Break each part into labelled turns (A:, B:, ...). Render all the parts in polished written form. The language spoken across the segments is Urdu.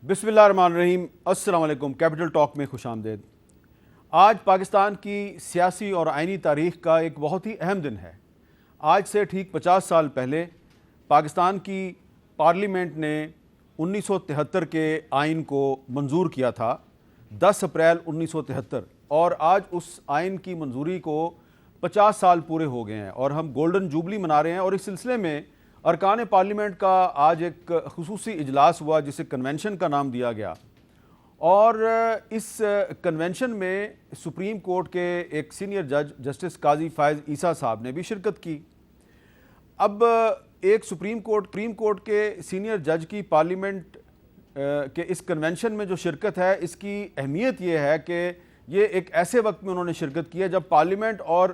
A: بسم اللہ الرحمن الرحیم۔ السلام علیکم۔ کیپٹل ٹاک میں خوش آمدید۔ آج پاکستان کی سیاسی اور آئینی تاریخ کا ایک بہت ہی اہم دن ہے۔ آج سے ٹھیک 50 سال پہلے پاکستان کی پارلیمنٹ نے 1973 کے آئین کو منظور کیا تھا، 10 اپریل 1973، اور آج اس آئین کی منظوری کو 50 سال پورے ہو گئے ہیں اور ہم گولڈن جوبلی منا رہے ہیں۔ اور اس سلسلے میں ارکان پارلیمنٹ کا آج ایک خصوصی اجلاس ہوا جسے کنونشن کا نام دیا گیا، اور اس کنونشن میں سپریم کورٹ کے ایک سینئر جج جسٹس قاضی فائز عیسیٰ صاحب نے بھی شرکت کی۔ اب ایک سپریم کورٹ کے سینئر جج کی پارلیمنٹ کے اس کنونشن میں جو شرکت ہے، اس کی اہمیت یہ ہے کہ یہ ایک ایسے وقت میں انہوں نے شرکت کی ہے جب پارلیمنٹ اور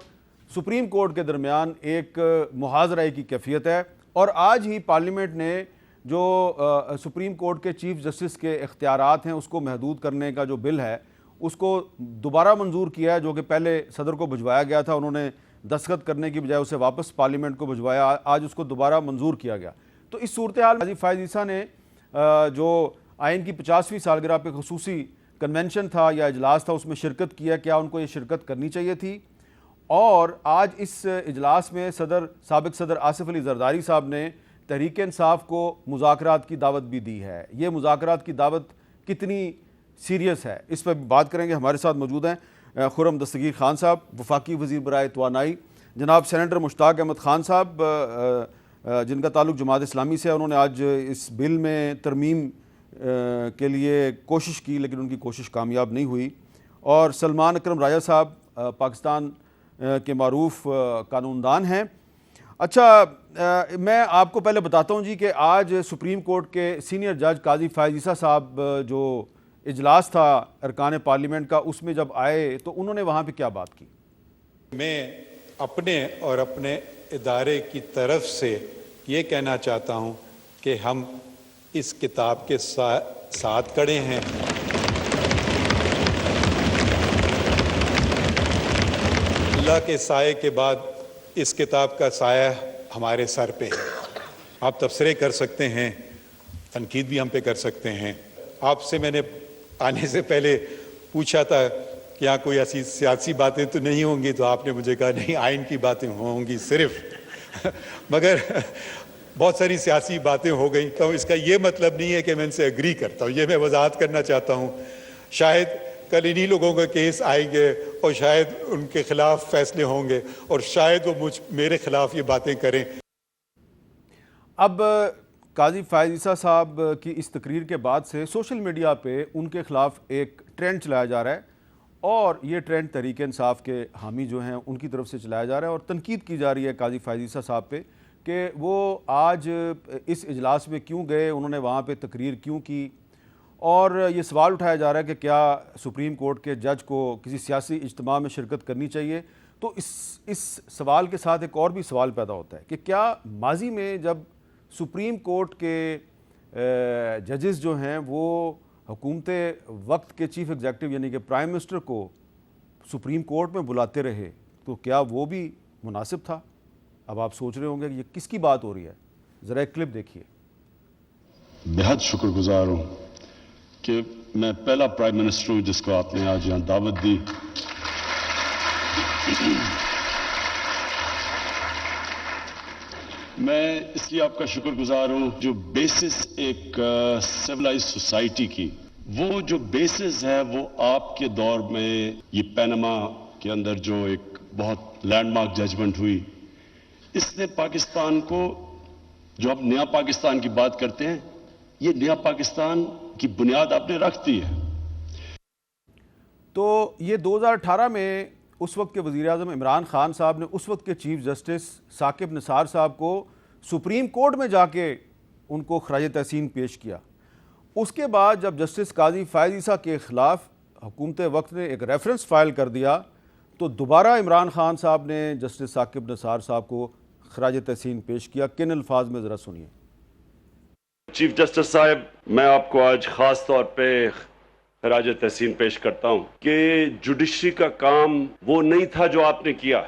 A: سپریم کورٹ کے درمیان ایک محاذرے کی کیفیت ہے، اور آج ہی پارلیمنٹ نے جو سپریم کورٹ کے چیف جسٹس کے اختیارات ہیں اس کو محدود کرنے کا جو بل ہے اس کو دوبارہ منظور کیا ہے، جو کہ پہلے صدر کو بھجوایا گیا تھا، انہوں نے دستخط کرنے کی بجائے اسے واپس پارلیمنٹ کو بھجوایا، آج اس کو دوبارہ منظور کیا گیا۔ تو اس صورتحال میں قاضی فائز عیسیٰ نے جو آئین کی 50ویں سالگرہ پہ خصوصی کنونشن تھا یا اجلاس تھا اس میں شرکت کیا۔ کیا ان کو یہ شرکت کرنی چاہیے تھی؟ اور آج اس اجلاس میں سابق صدر آصف علی زرداری صاحب نے تحریک انصاف کو مذاکرات کی دعوت بھی دی ہے۔ یہ مذاکرات کی دعوت کتنی سیریس ہے، اس پر بات کریں گے۔ ہمارے ساتھ موجود ہیں خرم دستگیر خان صاحب، وفاقی وزیر برائے توانائی، جناب سینیٹر مشتاق احمد خان صاحب جن کا تعلق جماعت اسلامی سے ہے، انہوں نے آج اس بل میں ترمیم کے لیے کوشش کی لیکن ان کی کوشش کامیاب نہیں ہوئی، اور سلمان اکرم راجہ صاحب پاکستان کے معروف قانون دان ہیں۔ اچھا، میں آپ کو پہلے بتاتا ہوں جی کہ آج سپریم کورٹ کے سینئر جج قاضی فائز عیسیٰ صاحب جو اجلاس تھا ارکان پارلیمنٹ کا، اس میں جب آئے تو انہوں نے وہاں پہ کیا بات کی؟
B: میں اپنے اور اپنے ادارے کی طرف سے یہ کہنا چاہتا ہوں کہ ہم اس کتاب کے ساتھ کھڑے ہیں۔ اللہ کے سائے کے بعد اس کتاب کا سایہ ہمارے سر پہ ہے۔ آپ تبصرے کر سکتے ہیں، تنقید بھی ہم پہ کر سکتے ہیں۔ آپ سے میں نے آنے سے پہلے پوچھا تھا کہ یہاں کوئی ایسی سیاسی باتیں تو نہیں ہوں گی، تو آپ نے مجھے کہا نہیں، آئین کی باتیں ہوں گی صرف مگر بہت ساری سیاسی باتیں ہو گئیں۔ تو اس کا یہ مطلب نہیں ہے کہ میں ان سے اگری کرتا ہوں، یہ میں وضاحت کرنا چاہتا ہوں۔ شاید کل انہی لوگوں کا کیس آئیں گے اور شاید ان کے خلاف فیصلے ہوں گے، اور شاید وہ میرے خلاف یہ باتیں کریں۔
A: اب قاضی فائز عیسیٰ صاحب کی اس تقریر کے بعد سے سوشل میڈیا پہ ان کے خلاف ایک ٹرینڈ چلایا جا رہا ہے، اور یہ ٹرینڈ تحریک انصاف کے حامی جو ہیں ان کی طرف سے چلایا جا رہا ہے، اور تنقید کی جا رہی ہے قاضی فائز عیسیٰ صاحب پہ کہ وہ آج اس اجلاس میں کیوں گئے، انہوں نے وہاں پہ تقریر کیوں کی، اور یہ سوال اٹھایا جا رہا ہے کہ کیا سپریم کورٹ کے جج کو کسی سیاسی اجتماع میں شرکت کرنی چاہیے۔ تو اس سوال کے ساتھ ایک اور بھی سوال پیدا ہوتا ہے کہ کیا ماضی میں جب سپریم کورٹ کے ججز جو ہیں وہ حکومت وقت کے چیف ایگزیکٹو یعنی کہ پرائم منسٹر کو سپریم کورٹ میں بلاتے رہے، تو کیا وہ بھی مناسب تھا؟ اب آپ سوچ رہے ہوں گے کہ یہ کس کی بات ہو رہی ہے، ذرا ایک کلپ دیکھیے۔
C: بہت شکر گزار ہوں کہ میں پہلا پرائم منسٹر ہوں جس کو آپ نے آج یہاں دعوت دی۔ میں اس لیے آپ کا شکر گزار ہوں، جو بیسس ایک سیولائز سوسائٹی کی، وہ جو بیسس ہے وہ آپ کے دور میں یہ پیناما کے اندر جو ایک بہت لینڈ مارک ججمنٹ ہوئی، اس نے پاکستان کو، جو ہم نیا پاکستان کی بات کرتے ہیں، یہ نیا پاکستان کی بنیاد آپ نے رکھ دی ہے۔
A: تو یہ 2018 میں اس وقت کے وزیر اعظم عمران خان صاحب نے اس وقت کے چیف جسٹس ثاقب نثار صاحب کو سپریم کورٹ میں جا کے ان کو خراج تحسین پیش کیا۔ اس کے بعد جب جسٹس قاضی فائز عیسیٰ کے خلاف حکومت وقت نے ایک ریفرنس فائل کر دیا، تو دوبارہ عمران خان صاحب نے جسٹس ثاقب نثار صاحب کو خراج تحسین پیش کیا۔ کن الفاظ میں ذرا سنیے۔
D: چیف جسٹس صاحب، میں آپ کو آج خاص طور پہ خراج تحسین پیش کرتا ہوں کہ جوڈیشری کا کام وہ نہیں تھا جو آپ نے کیا۔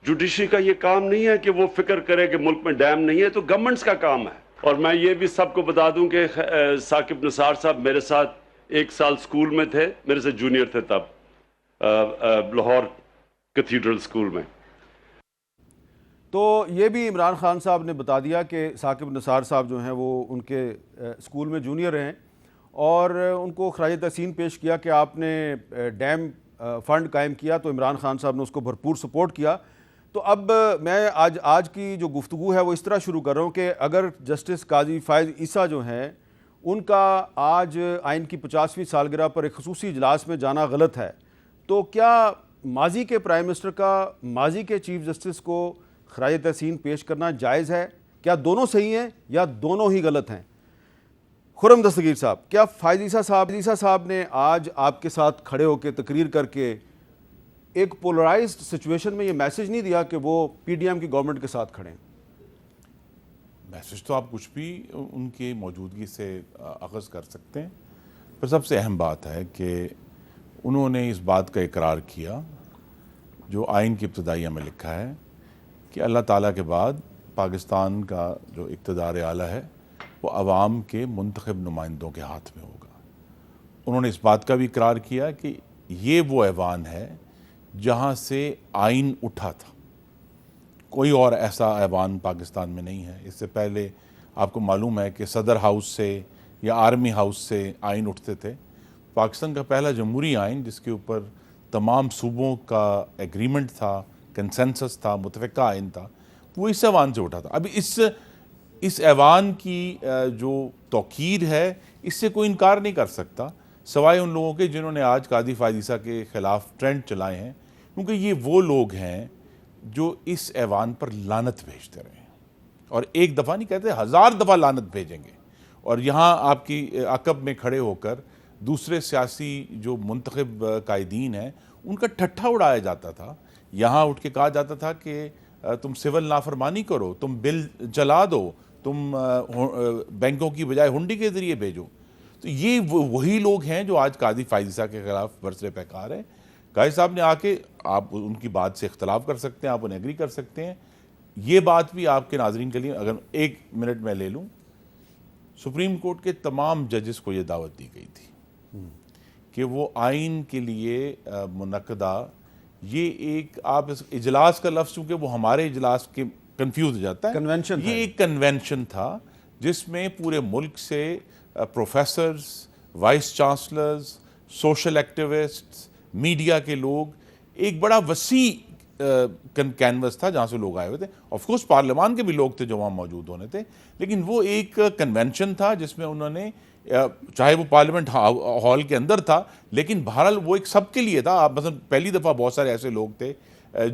D: جوڈیشری کا یہ کام نہیں ہے کہ وہ فکر کرے کہ ملک میں ڈیم نہیں ہے، تو گورنمنٹس کا کام ہے۔ اور میں یہ بھی سب کو بتا دوں کہ ثاقب نثار صاحب میرے ساتھ 1 سال سکول میں تھے، میرے سے جونیئر تھے تب لاہور کیتھیڈرل سکول میں.
A: تو یہ بھی عمران خان صاحب نے بتا دیا کہ ثاقب نثار صاحب جو ہیں وہ ان کے اسکول میں جونیئر ہیں، اور ان کو خراج تحسین پیش کیا کہ آپ نے ڈیم فنڈ قائم کیا، تو عمران خان صاحب نے اس کو بھرپور سپورٹ کیا. تو اب میں آج کی جو گفتگو ہے وہ اس طرح شروع کر رہا ہوں کہ اگر جسٹس قاضی فائز عیسیٰ جو ہیں ان کا آج آئین کی 50ویں سالگرہ پر ایک خصوصی اجلاس میں جانا غلط ہے، تو کیا ماضی کے پرائم منسٹر کا ماضی کے چیف جسٹس کو خراج تحسین پیش کرنا جائز ہے؟ کیا دونوں صحیح ہیں یا دونوں ہی غلط ہیں؟ خرم دستگیر صاحب، کیا فائز عیسیٰ صاحب نے آج آپ کے ساتھ کھڑے ہو کے تقریر کر کے ایک پولرائزڈ سچویشن میں یہ میسج نہیں دیا کہ وہ پی ڈی ایم کی گورنمنٹ کے ساتھ کھڑے ہیں؟
E: میسج تو آپ کچھ بھی ان کی موجودگی سے اخذ کر سکتے ہیں، پر سب سے اہم بات ہے کہ انہوں نے اس بات کا اقرار کیا جو آئین کی ابتدائیہ میں لکھا ہے کہ اللہ تعالیٰ کے بعد پاکستان کا جو اقتدار اعلیٰ ہے وہ عوام کے منتخب نمائندوں کے ہاتھ میں ہوگا. انہوں نے اس بات کا بھی اقرار کیا کہ یہ وہ ایوان ہے جہاں سے آئین اٹھا تھا، کوئی اور ایسا ایوان پاکستان میں نہیں ہے. اس سے پہلے آپ کو معلوم ہے کہ صدر ہاؤس سے یا آرمی ہاؤس سے آئین اٹھتے تھے. پاکستان کا پہلا جمہوری آئین جس کے اوپر تمام صوبوں کا ایگریمنٹ تھا، کنسنسس تھا، متفقہ آئین تھا، وہ اس ایوان سے اٹھا تھا. ابھی اس ایوان کی جو توقیر ہے اس سے کوئی انکار نہیں کر سکتا سوائے ان لوگوں کے جنہوں نے آج قاضی فائز عیسیٰ کے خلاف ٹرینڈ چلائے ہیں، کیونکہ یہ وہ لوگ ہیں جو اس ایوان پر لعنت بھیجتے رہے ہیں، اور ایک دفعہ نہیں کہتے، 1000 دفعہ لعنت بھیجیں گے. اور یہاں آپ کی عقب میں کھڑے ہو کر دوسرے سیاسی جو منتخب قائدین ہیں ان کا ٹھٹھا اڑایا جاتا تھا. یہاں اٹھ کے کہا جاتا تھا کہ تم سول نافرمانی کرو، تم بل جلا دو، تم بینکوں کی بجائے ہنڈی کے ذریعے بھیجو. تو یہ وہی لوگ ہیں جو آج قاضی فائز عیسیٰ کے خلاف برسر پیکار ہیں. قاضی صاحب نے آ کے، آپ ان کی بات سے اختلاف کر سکتے ہیں، آپ انہیں ایگری کر سکتے ہیں. یہ بات بھی آپ کے ناظرین کے لیے اگر 1 منٹ میں لے لوں، سپریم کورٹ کے تمام ججز کو یہ دعوت دی گئی تھی کہ وہ آئین کے لیے منعقدہ یہ ایک، آپ اجلاس کا لفظ چونکہ وہ ہمارے اجلاس کے کنفیوز ہو جاتا ہے،
A: کنونشن
E: یہ ایک کنونشن تھا جس میں پورے ملک سے professors, vice chancellors, social activists, media کے لوگ، ایک بڑا وسیع کینوس تھا جہاں سے لوگ آئے ہوئے تھے. آف کورس پارلیمان کے بھی لوگ تھے جو وہاں موجود ہونے تھے، لیکن وہ ایک کنونشن تھا جس میں انہوں نے، چاہے وہ پارلیمنٹ ہال کے اندر تھا لیکن بہرحال وہ ایک سب کے لیے تھا. آپ مثلا پہلی دفعہ بہت سارے ایسے لوگ تھے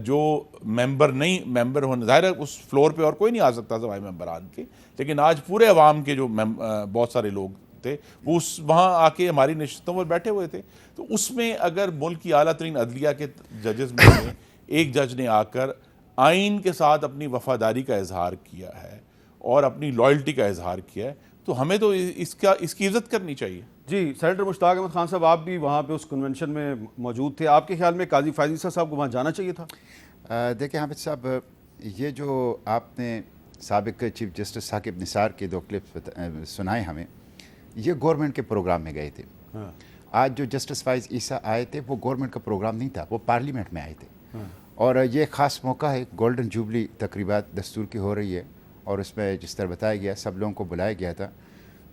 E: جو ممبر ہونے، ظاہر ہے اس فلور پہ اور کوئی نہیں آ سکتا سوائے ممبران کے، لیکن آج پورے عوام کے جو بہت سارے لوگ تھے وہ وہاں آ کے ہماری نشستوں پر بیٹھے ہوئے تھے. تو اس میں اگر ملک کی اعلیٰ ترین عدلیہ کے ججز میں سے ایک جج نے آ کر آئین کے ساتھ اپنی وفاداری کا اظہار کیا ہے اور اپنی لائلٹی کا اظہار کیا ہے، تو ہمیں تو اس کی عزت کرنی چاہیے.
A: جی سینیٹر مشتاق احمد خان صاحب، آپ بھی وہاں پہ اس کنونشن میں موجود تھے، آپ کے خیال میں قاضی فائز عیسیٰ صاحب کو وہاں جانا چاہیے تھا؟
F: دیکھیں حامد صاحب، یہ جو آپ نے سابق چیف جسٹس ثاقب نثار کے 2 کلپس سنائے ہمیں، یہ گورنمنٹ کے پروگرام میں گئے تھے. آج جو جسٹس فائز عیسیٰ آئے تھے وہ گورنمنٹ کا پروگرام نہیں تھا، وہ پارلیمنٹ میں آئے تھے. اور یہ خاص موقع ہے، گولڈن جوبلی تقریبات دستور کی ہو رہی ہے، اور اس میں جس طرح بتایا گیا سب لوگوں کو بلایا گیا تھا.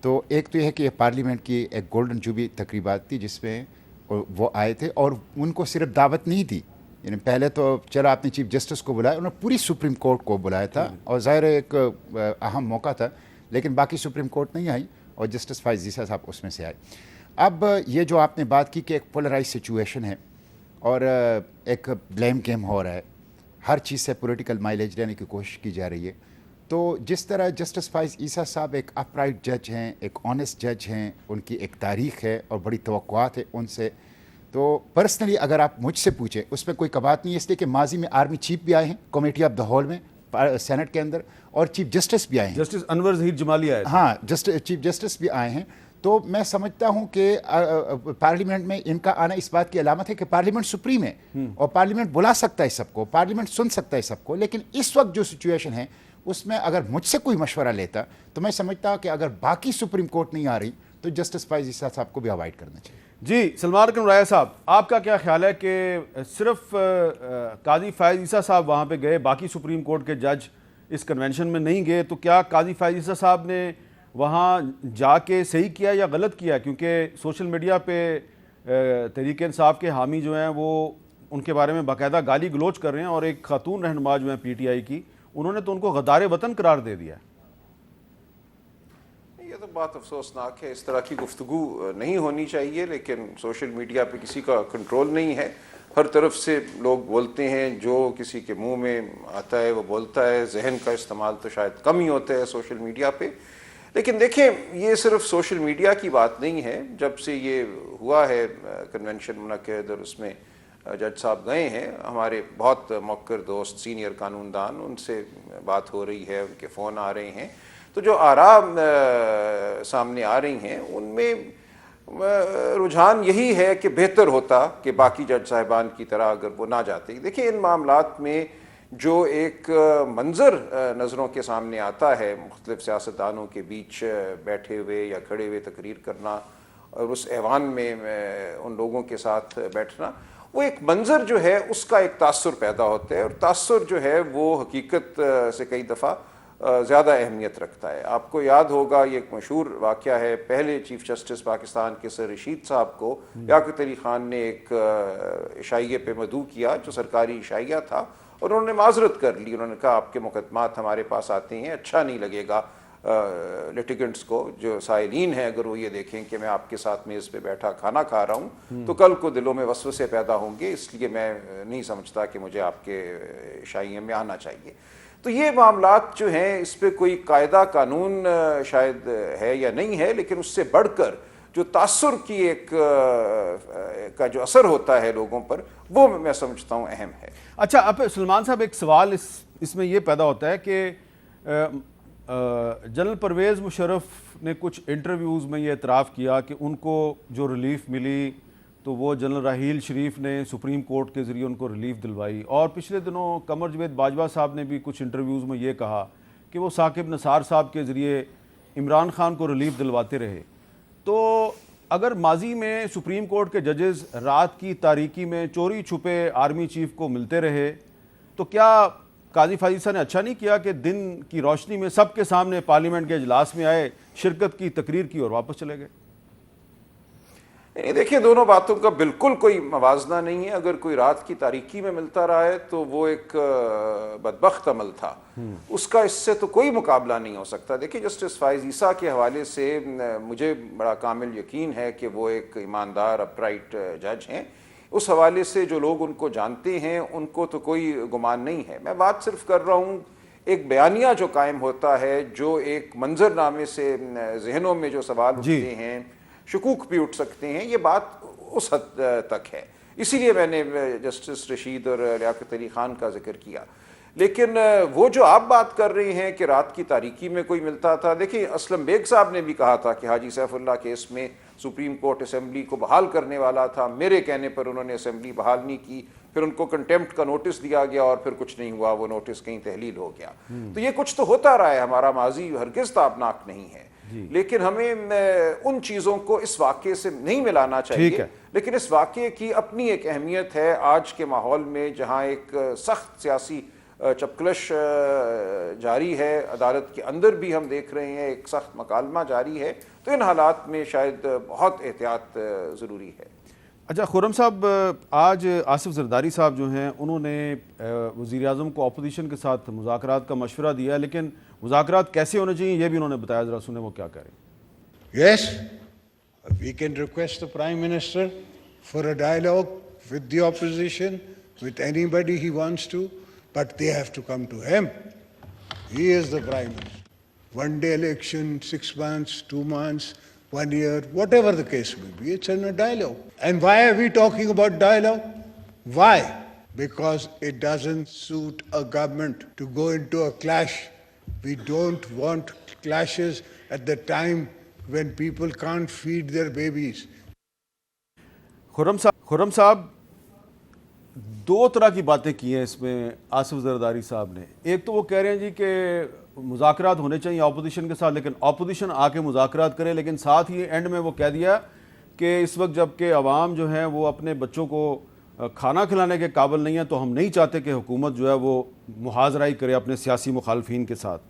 F: تو ایک تو یہ ہے کہ یہ پارلیمنٹ کی ایک گولڈن جوبلی تقریبات تھی جس میں وہ آئے تھے، اور ان کو صرف دعوت نہیں تھی، یعنی پہلے تو چلا آپ نے چیف جسٹس کو بلایا، انہوں نے پوری سپریم کورٹ کو بلایا تھا، اور ظاہر ایک اہم موقع تھا، لیکن باقی سپریم کورٹ نہیں آئی اور جسٹس فائز عیسیٰ صاحب اس میں سے آئے. اب یہ جو آپ نے بات کی کہ ایک پولرائز سچویشن ہے اور ایک بلیم گیم ہو رہا ہے، ہر چیز سے پولیٹیکل مائلیج لینے کی کوشش کی جا رہی ہے، تو جس طرح جسٹس فائز عیسیٰ صاحب ایک اپرائٹ جج ہیں، ایک آنیسٹ جج ہیں، ان کی ایک تاریخ ہے اور بڑی توقعات ہے ان سے. تو پرسنلی اگر آپ مجھ سے پوچھیں اس میں کوئی کبات نہیں ہے، اس لیے کہ ماضی میں آرمی چیف بھی آئے ہیں کمیٹی آف دا ہال میں سینٹ کے اندر، اور چیف جسٹس بھی آئے ہیں،
A: جسٹس انور ظہیر جمالی آئے.
F: ہاں چیف جسٹس بھی آئے ہیں. تو میں سمجھتا ہوں کہ پارلیمنٹ میں ان کا آنا اس بات کی علامت ہے کہ پارلیمنٹ سپریم ہے اور پارلیمنٹ بلا سکتا ہے سب کو، پارلیمنٹ سن سکتا ہے سب کو، لیکن اس وقت جو سچویشن ہے اس میں اگر مجھ سے کوئی مشورہ لیتا تو میں سمجھتا کہ اگر باقی سپریم کورٹ نہیں آ رہی تو جسٹس فائز عیسیٰ صاحب کو بھی اوائڈ کرنا چاہیے.
A: جی سلمان اکرم رایا صاحب، آپ کا کیا خیال ہے کہ صرف قاضی فائز عیسیٰ صاحب وہاں پہ گئے، باقی سپریم کورٹ کے جج اس کنونشن میں نہیں گئے، تو کیا قاضی فائز عیسیٰ صاحب نے وہاں جا کے صحیح کیا یا غلط کیا؟ کیونکہ سوشل میڈیا پہ تحریک انصاف کے حامی جو ہیں وہ ان کے بارے میں باقاعدہ گالی گلوچ کر رہے ہیں، اور ایک خاتون رہنما جو ہیں پی ٹی آئی کی، انہوں نے تو ان کو غدار وطن قرار دے دیا ہے.
G: یہ تو بات افسوسناک ہے، اس طرح کی گفتگو نہیں ہونی چاہیے، لیکن سوشل میڈیا پہ کسی کا کنٹرول نہیں ہے، ہر طرف سے لوگ بولتے ہیں، جو کسی کے منہ میں آتا ہے وہ بولتا ہے، ذہن کا استعمال تو شاید کم ہی ہوتا ہے سوشل میڈیا پہ. لیکن دیکھیں یہ صرف سوشل میڈیا کی بات نہیں ہے، جب سے یہ ہوا ہے کنونشن منعقد اور اس میں جج صاحب گئے ہیں، ہمارے بہت موقر دوست سینئر قانون دان، ان سے بات ہو رہی ہے، ان کے فون آ رہے ہیں، تو جو آراء سامنے آ رہی ہیں ان میں رجحان یہی ہے کہ بہتر ہوتا کہ باقی جج صاحبان کی طرح اگر وہ نہ جاتے. دیکھیں ان معاملات میں جو ایک منظر نظروں کے سامنے آتا ہے، مختلف سیاستدانوں کے بیچ بیٹھے ہوئے یا کھڑے ہوئے تقریر کرنا اور اس ایوان میں ان لوگوں کے ساتھ بیٹھنا، وہ ایک منظر جو ہے اس کا ایک تاثر پیدا ہوتا ہے، اور تاثر جو ہے وہ حقیقت سے کئی دفعہ زیادہ اہمیت رکھتا ہے. آپ کو یاد ہوگا یہ ایک مشہور واقعہ ہے، پہلے چیف جسٹس پاکستان کے سر رشید صاحب کو لیاقت علی خان نے ایک عشائیے پہ مدعو کیا جو سرکاری عشائیہ تھا، اور انہوں نے معذرت کر لی. انہوں نے کہا آپ کے مقدمات ہمارے پاس آتے ہیں، اچھا نہیں لگے گا لیٹیگنٹس کو، جو سائلین ہیں، اگر وہ یہ دیکھیں کہ میں آپ کے ساتھ میز پہ بیٹھا کھانا کھا رہا ہوں تو کل کو دلوں میں وسوسے پیدا ہوں گے، اس لیے میں نہیں سمجھتا کہ مجھے آپ کے عشائیے میں آنا چاہیے. تو یہ معاملات جو ہیں اس پہ کوئی قاعدہ قانون شاید ہے یا نہیں ہے، لیکن اس سے بڑھ کر جو تاثر کی ایک کا جو اثر ہوتا ہے لوگوں پر، وہ میں سمجھتا ہوں اہم ہے.
A: اچھا اب سلمان صاحب ایک سوال اس میں یہ پیدا ہوتا ہے کہ جنرل پرویز مشرف نے کچھ انٹرویوز میں یہ اعتراف کیا کہ ان کو جو ریلیف ملی تو وہ جنرل راحیل شریف نے سپریم کورٹ کے ذریعے ان کو ریلیف دلوائی، اور پچھلے دنوں قمر جاوید باجوہ صاحب نے بھی کچھ انٹرویوز میں یہ کہا کہ وہ ثاقب نثار صاحب کے ذریعے عمران خان کو ریلیف دلواتے رہے. تو اگر ماضی میں سپریم کورٹ کے ججز رات کی تاریکی میں چوری چھپے آرمی چیف کو ملتے رہے، تو کیا قاضی فائز عیسیٰ نے اچھا نہیں کیا کہ دن کی روشنی میں سب کے سامنے پارلیمنٹ کے اجلاس میں آئے، شرکت کی، تقریر کی اور واپس چلے گئے؟
G: دیکھیں دونوں باتوں کا بالکل کوئی موازنہ نہیں ہے. اگر کوئی رات کی تاریکی میں ملتا رہا ہے تو وہ ایک بدبخت عمل تھا، اس کا اس سے تو کوئی مقابلہ نہیں ہو سکتا. دیکھیں جسٹس فائز عیسیٰ کے حوالے سے مجھے بڑا کامل یقین ہے کہ وہ ایک ایماندار اپرائٹ جج ہیں. اس حوالے سے جو لوگ ان کو جانتے ہیں ان کو تو کوئی گمان نہیں ہے. میں بات صرف کر رہا ہوں ایک بیانیہ جو قائم ہوتا ہے، جو ایک منظر نامے سے ذہنوں میں جو سوال اٹھتے ہیں، شکوک بھی اٹھ سکتے ہیں، یہ بات اس حد تک ہے. اسی لیے میں نے جسٹس رشید اور لیاقت علی خان کا ذکر کیا. لیکن وہ جو آپ بات کر رہے ہیں کہ رات کی تاریکی میں کوئی ملتا تھا، دیکھیں اسلم بیگ صاحب نے بھی کہا تھا کہ حاجی سیف اللہ کیس میں سپریم کورٹ اسمبلی کو بحال کرنے والا تھا، میرے کہنے پر انہوں نے اسمبلی بحال نہیں کی، پھر ان کو کنٹیمپٹ کا نوٹس دیا گیا اور پھر کچھ نہیں ہوا، وہ نوٹس کہیں تحلیل ہو گیا. تو یہ کچھ تو ہوتا رہا ہے، ہمارا ماضی ہرگز تابناک نہیں ہے. لیکن ہمیں ان چیزوں کو اس واقعے سے نہیں ملانا چاہیے. لیکن اس واقعے کی اپنی ایک اہمیت ہے آج کے ماحول میں، جہاں ایک سخت سیاسی چپکلش جاری ہے، عدالت کے اندر بھی ہم دیکھ رہے ہیں ایک سخت مکالمہ جاری ہے. تو ان حالات میں شاید بہت احتیاط ضروری ہے.
A: اچھا خرم صاحب، آج آصف زرداری صاحب جو ہیں انہوں نے وزیر اعظم کو اپوزیشن کے ساتھ مذاکرات کا مشورہ دیا، لیکن مذاکرات کیسے ہونے چاہیے یہ بھی انہوں نے بتایا. ذرا سنیں وہ کیا کہہ رہے ہیں.
H: Yes, we can request the Prime Minister for a dialogue with the opposition, with anybody he wants to, but they have to come to him. He is the Prime Minister. One day election, 6 months, 2 months, 1 year, whatever the case may be, it's in a dialogue. And why are we talking about dialogue? Why? Because it doesn't suit a government to go into a clash. We don't want clashes at the time when people can't feed their babies.
A: خرم صاحب دو طرح کی باتیں کی ہیں اس میں آصف زرداری صاحب نے. ایک تو وہ کہہ رہے ہیں جی کہ مذاکرات ہونے چاہیے اپوزیشن کے ساتھ, لیکن اپوزیشن آ کے مذاکرات کرے, لیکن ساتھ ہی اینڈ میں وہ کہہ دیا کہ اس وقت جب کہ عوام جو ہیں وہ اپنے بچوں کو کھانا کھلانے کے قابل نہیں ہے تو ہم نہیں چاہتے کہ حکومت جو ہے وہ محاذرائی کرے اپنے سیاسی مخالفین کے ساتھ.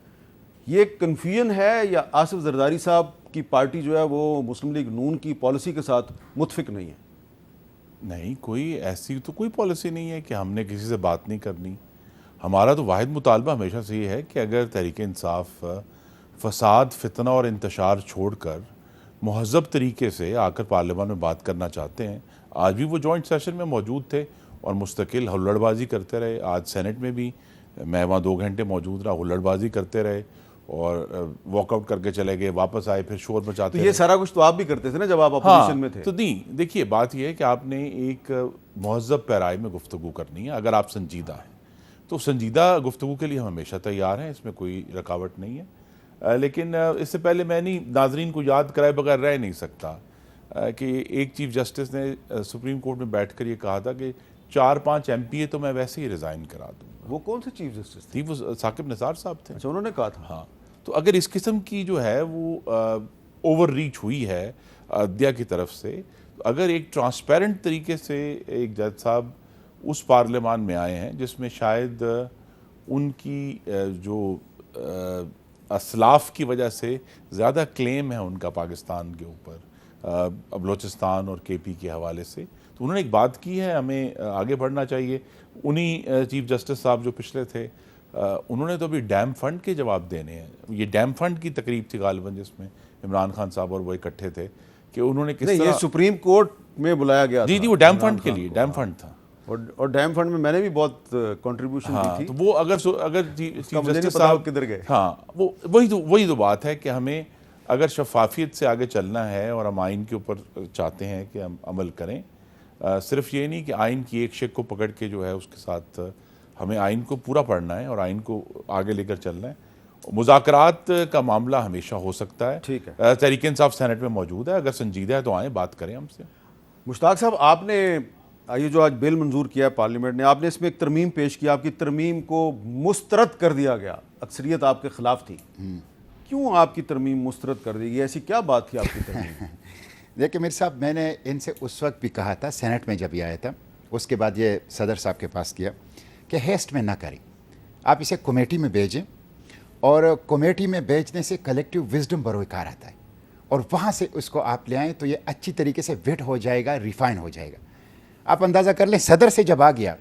A: یہ کنفیوژن ہے یا آصف زرداری صاحب کی پارٹی جو ہے وہ مسلم لیگ نون کی پالیسی کے ساتھ متفق نہیں ہے؟
E: نہیں, کوئی ایسی تو کوئی پالیسی نہیں ہے کہ ہم نے کسی سے بات نہیں کرنی. ہمارا تو واحد مطالبہ ہمیشہ سے یہ ہے کہ اگر تحریک انصاف فساد, فتنہ اور انتشار چھوڑ کر مہذب طریقے سے آ کر پارلیمان میں بات کرنا چاہتے ہیں. آج بھی وہ جوائنٹ سیشن میں موجود تھے اور مستقل ہلڑ بازی کرتے رہے. آج سینٹ میں بھی میں وہاں 2 گھنٹے موجود رہا, ہلڑ بازی کرتے رہے اور واک آؤٹ کر کے چلے گئے, واپس آئے, پھر شور مچاتے.
A: یہ سارا کچھ تو آپ بھی کرتے تھے نا جب آپ اپوزیشن میں تھے.
E: تو نہیں, دیکھیے بات یہ ہے کہ آپ نے ایک مہذب پیرائی میں گفتگو کرنی ہے. اگر آپ سنجیدہ ہیں تو سنجیدہ گفتگو کے لیے ہم ہمیشہ تیار ہیں, اس میں کوئی رکاوٹ نہیں ہے. لیکن اس سے پہلے میں نہیں ناظرین کو یاد کرائے بغیر رہ نہیں سکتا کہ ایک چیف جسٹس نے سپریم کورٹ میں بیٹھ کر یہ کہا تھا کہ 4-5 MP تو میں ویسے ہی ریزائن کرا دوں.
A: وہ کون سے چیف جسٹس
E: تھی؟ وہ ثاقب نثار صاحب تھے.
A: اچھا, انہوں نے کہا تھا.
E: ہاں, تو اگر اس قسم کی جو ہے وہ اوور ریچ ہوئی ہے عدلیہ کی طرف سے, اگر ایک ٹرانسپیرنٹ طریقے سے ایک جج صاحب اس پارلیمان میں آئے ہیں جس میں شاید ان کی جو اسلاف کی وجہ سے زیادہ کلیم ہے ان کا پاکستان کے اوپر, بلوچستان اور KP کے حوالے سے, تو انہوں نے ایک بات کی ہے, ہمیں آگے بڑھنا چاہیے. انہی چیف جسٹس صاحب جو پچھلے تھے, انہوں نے تو ابھی ڈیم فنڈ کے جواب دینے ہیں. یہ ڈیم فنڈ کی تقریب تھی غالباً جس میں عمران خان صاحب اور وہ اکٹھے تھے, کہ انہوں نے کس طرح.
A: یہ سپریم کورٹ میں بلایا گیا تھا.
E: جی وہ ڈیم فنڈ کے لیے, ڈیم فنڈ تھا,
A: اور ڈیم فنڈ میں نے بھی بہت کنٹریبیوشن دی تھی.
E: تو وہ اگر چیف جسٹس
A: صاحب کدھر گئے.
E: ہاں, وہی تو بات ہے کہ ہمیں اگر شفافیت سے آگے چلنا ہے اور ہم آئین کے اوپر چاہتے ہیں کہ ہم عمل کریں, صرف یہ نہیں کہ آئین کی ایک شق کو پکڑ کے جو ہے اس کے ساتھ ہمیں آئین کو پورا پڑھنا ہے اور آئین کو آگے لے کر چلنا ہے. مذاکرات کا معاملہ ہمیشہ ہو سکتا ہے.
A: ٹھیک ہے,
E: تحریک انصاف سینٹ میں موجود ہے, اگر سنجیدہ ہے تو آئیں بات کریں ہم سے.
A: مشتاق صاحب, آپ نے یہ جو آج بل منظور کیا ہے پارلیمنٹ نے, آپ نے اس میں ایک ترمیم پیش کی, آپ کی ترمیم کو مسترد کر دیا گیا, اکثریت آپ کے خلاف تھی. کیوں آپ کی ترمیم مسترد کر دی گئی؟ ایسی کیا بات تھی آپ کی ترمیم؟
F: دیکھیں میر صاحب, میں نے ان سے اس وقت بھی کہا تھا سینٹ میں جب یہ آیا تھا, اس کے بعد یہ صدر صاحب کے پاس کیا کہ ہیسٹ میں نہ کریں, آپ اسے کمیٹی میں بھیجیں, اور کمیٹی میں بھیجنے سے کلیکٹیو وزڈم بروکار آتا ہے, اور وہاں سے اس کو آپ لے آئیں تو یہ اچھی طریقے سے ویٹ ہو جائے گا, ریفائن ہو جائے گا. آپ اندازہ کر لیں صدر سے جب آ گیا,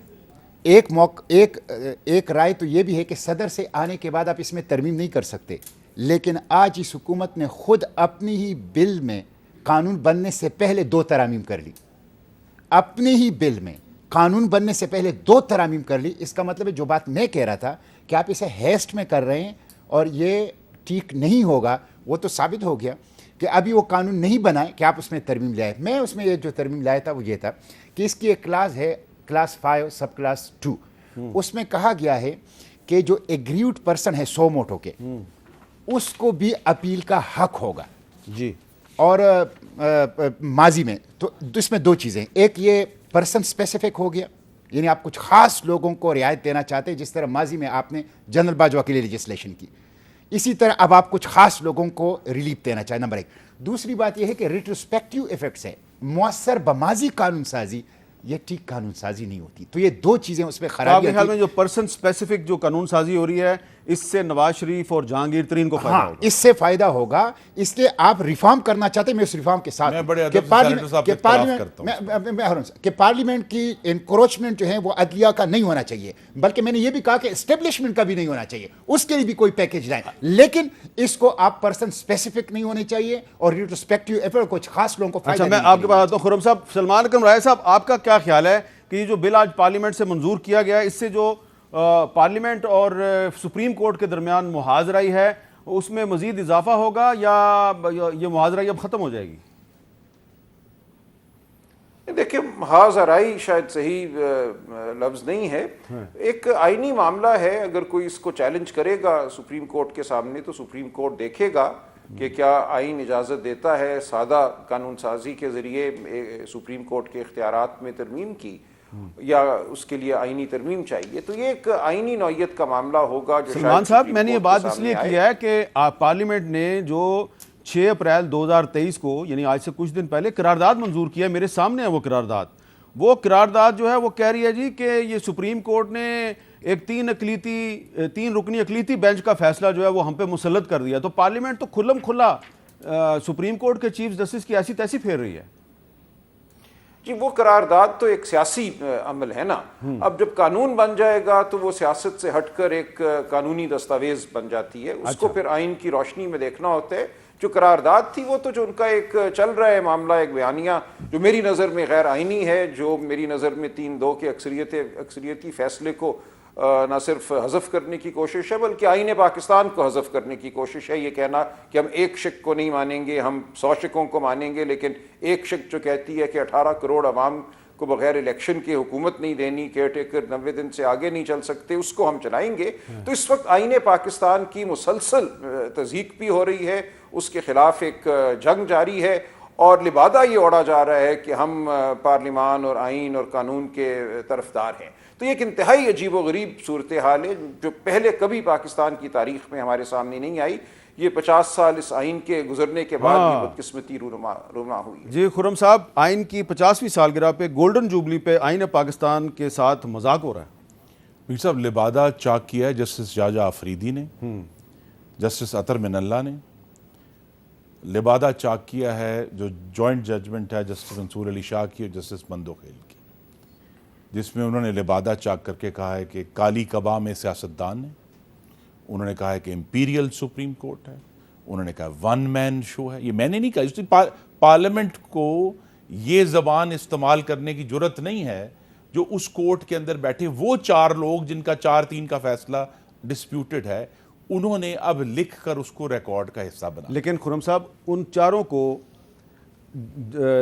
F: ایک رائے تو یہ بھی ہے کہ صدر سے آنے کے بعد آپ اس میں ترمیم نہیں کر سکتے, لیکن آج اس حکومت نے خود اپنی ہی بل میں قانون بننے سے پہلے 2 ترامیم کر لی. اپنے ہی بل میں قانون بننے سے پہلے 2 ترامیم کر لی. اس کا مطلب ہے جو بات میں کہہ رہا تھا کہ آپ اسے ہیسٹ میں کر رہے ہیں اور یہ ٹھیک نہیں ہوگا, وہ تو ثابت ہو گیا کہ ابھی وہ قانون نہیں بنائے کہ آپ اس میں ترمیم لائے. میں اس میں یہ جو ترمیم لایا تھا وہ یہ تھا کہ اس کی ایک کلاس ہے, کلاس 5 سب کلاس 2, اس میں کہا گیا ہے کہ جو ایگریوڈ پرسن ہے 100 موٹو کے, اس کو بھی اپیل کا حق ہوگا.
A: جی,
F: اور ماضی میں تو اس میں 2 چیزیں, ایک یہ پرسن اسپیسیفک ہو گیا, یعنی آپ کچھ خاص لوگوں کو رعایت دینا چاہتے ہیں, جس طرح ماضی میں آپ نے جنرل باجوہ کے لیے لیجسلیشن کی, اسی طرح اب آپ کچھ خاص لوگوں کو ریلیف دینا چاہیں. نمبر 1. دوسری بات یہ ہے کہ ریٹروسپیکٹیو ایفیکٹس ہے, مؤثر بماضی قانون سازی, یہ ٹھیک قانون سازی نہیں ہوتی. تو یہ 2 چیزیں اس میں خرابی.
A: آپ کے خیال میں جو پرسن سپیسیفک جو قانون سازی ہو رہی ہے, اس سے نواز شریف اور جہانگیر ترین کو فائدہ ہوگا؟
F: اس سے فائدہ ہوگا, اس لیے آپ ریفارم کرنا چاہتے ہیں, میں اس ریفارم کے ساتھ کہ پارلیمنٹ کی انکروچمنٹ جو ہے وہ عدلیہ کا نہیں ہونا چاہیے, بلکہ میں نے یہ بھی کہا کہ اسٹیبلشمنٹ کا بھی نہیں ہونا چاہیے, اس کے لیے بھی کوئی پیکیج لائیں, لیکن اس کو آپ پرسن اسپیسیفک نہیں ہونے چاہیے اور ریٹروسپیکٹیو ایفیکٹ کچھ خاص لوگوں کو فائدہ.
A: اچھا, میں آپ کے پاس آتا ہوں. خرم صاحب, سلمان اکرم رائے صاحب, آپ کا کیا خیال ہے کہ یہ جو بل آج پارلیمنٹ سے منظور کیا گیا, اس سے جو پارلیمنٹ اور سپریم کورٹ کے درمیان محاذرائی ہے اس میں مزید اضافہ ہوگا یا یہ محاذرائی اب ختم ہو جائے گی؟
G: دیکھیں, محاذرائی شاید صحیح لفظ نہیں ہے, ایک آئینی معاملہ ہے. اگر کوئی اس کو چیلنج کرے گا سپریم کورٹ کے سامنے تو سپریم کورٹ دیکھے گا کہ کیا آئین اجازت دیتا ہے سادہ قانون سازی کے ذریعے سپریم کورٹ کے اختیارات میں ترمیم کی. یا اس کے لیے آئینی ترمیم چاہیے، تو یہ ایک آئینی نوعیت کا معاملہ ہوگا جو
A: سلمان صاحب میں نے یہ بات اس لیے کیا ہے کہ پارلیمنٹ نے جو 6 اپریل 2023 کو یعنی آج سے کچھ دن پہلے قرارداد منظور کیا، میرے سامنے ہے وہ قرارداد جو ہے وہ کہہ رہی ہے جی کہ یہ سپریم کورٹ نے ایک 3 رکنی اقلیتی بینچ کا فیصلہ جو ہے وہ ہم پہ مسلط کر دیا، تو پارلیمنٹ تو کھلم کھلا سپریم کورٹ کے چیف جسٹس کی ایسی تیسی پھیر رہی ہے۔
G: جی وہ قرارداد تو ایک سیاسی عمل ہے نا، اب جب قانون بن جائے گا تو وہ سیاست سے ہٹ کر ایک قانونی دستاویز بن جاتی ہے، اس کو پھر آئین کی روشنی میں دیکھنا ہوتا ہے۔ جو قرارداد تھی وہ تو جو ان کا ایک چل رہا ہے معاملہ، ایک بیانیہ جو میری نظر میں غیر آئینی ہے، جو میری نظر میں 3-2 کے اکثریتی فیصلے کو نہ صرف حذف کرنے کی کوشش ہے بلکہ آئین پاکستان کو حذف کرنے کی کوشش ہے۔ یہ کہنا کہ ہم ایک شق کو نہیں مانیں گے، ہم 100 شقوں کو مانیں گے، لیکن ایک شق جو کہتی ہے کہ 18 کروڑ عوام کو بغیر الیکشن کے حکومت نہیں دینی، کیئر ٹیکر 90 دن سے آگے نہیں چل سکتے، اس کو ہم چلائیں گے۔ تو اس وقت آئین پاکستان کی مسلسل تضحیق بھی ہو رہی ہے، اس کے خلاف ایک جنگ جاری ہے، اور لبادہ یہ اوڑھا جا رہا ہے کہ ہم پارلیمان اور آئین اور قانون کے طرفدار ہیں۔ تو یہ ایک انتہائی عجیب و غریب صورتحال ہے جو پہلے کبھی پاکستان کی تاریخ میں ہمارے سامنے نہیں آئی۔ یہ 50 سال اس آئین کے گزرنے کے بعد یہ بدقسمتی رونما ہوئی۔
A: جی خرم صاحب، آئین کی 50ویں سالگرہ پہ گولڈن جوبلی پہ آئین پاکستان کے ساتھ مذاق ہو رہا ہے۔
E: میر صاحب لبادہ چاک کیا ہے جسٹس جاجا آفریدی نے، جسٹس اطہر من اللہ نے، لبادہ چاک کیا ہے جو جوائنٹ ججمنٹ ہے جسٹس منصور علی شاہ کی اور جسٹس مندوخیل کی، جس میں انہوں نے لبادہ چاک کر کے کہا ہے کہ کالی کبا میں سیاستدان ہے، انہوں نے کہا ہے کہ امپیریل سپریم کورٹ ہے، انہوں نے کہا ون مین شو ہے۔ یہ میں نے نہیں کہا، پارلیمنٹ کو یہ زبان استعمال کرنے کی جرت نہیں ہے جو اس کورٹ کے اندر بیٹھے وہ 4 لوگ جن کا 4-3 کا فیصلہ ڈسپیوٹڈ ہے، انہوں نے اب لکھ کر اس کو ریکارڈ کا حصہ بنا۔
A: لیکن خرم صاحب ان 4 کو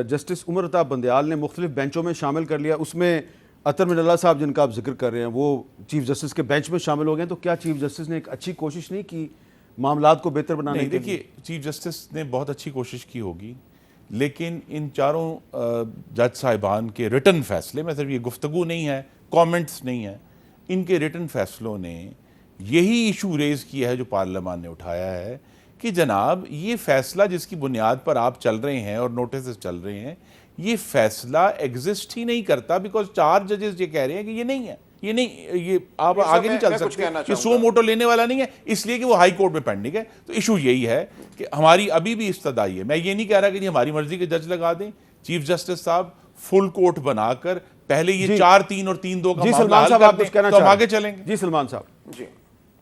A: جسٹس عمر عطا بندیال نے مختلف بینچوں میں شامل کر لیا، اس میں اطہر من اللہ صاحب جن کا آپ ذکر کر رہے ہیں وہ چیف جسٹس کے بینچ میں شامل ہو گئے، تو کیا چیف جسٹس نے ایک اچھی کوشش نہیں کی معاملات کو بہتر بنانے کی؟
E: دیکھیے چیف جسٹس نے بہت اچھی کوشش کی ہوگی، لیکن ان 4 جج صاحبان کے ریٹن فیصلے میں صرف یہ گفتگو نہیں ہے، کامنٹس نہیں ہے، ان کے ریٹن فیصلوں نے یہی ایشو ریز کیا ہے جو پارلیمان نے اٹھایا ہے کہ جناب یہ فیصلہ جس کی بنیاد پر آپ چل رہے ہیں اور نوٹسز چل رہے ہیں، یہ فیصلہ ایگزسٹ ہی نہیں کرتا، بیکاز 4 ججز یہ کہہ رہے ہیں کہ یہ نہیں ہے، یہ آپ آگے نہیں چل سکتے، یہ سو موٹو لینے والا نہیں ہے، اس لیے کہ وہ ہائی کورٹ میں پینڈنگ ہے۔ تو ایشو یہی ہے کہ ہماری ابھی بھی استدعائی ہے، میں یہ نہیں کہہ رہا کہ جی ہماری مرضی کے جج لگا دیں، چیف جسٹس صاحب فل کورٹ بنا کر پہلے یہ 4-3 اور 3-2 کا معاملہ حل کر دیں تو ہم آگے چلیں گے۔
A: جی سلمان صاحب۔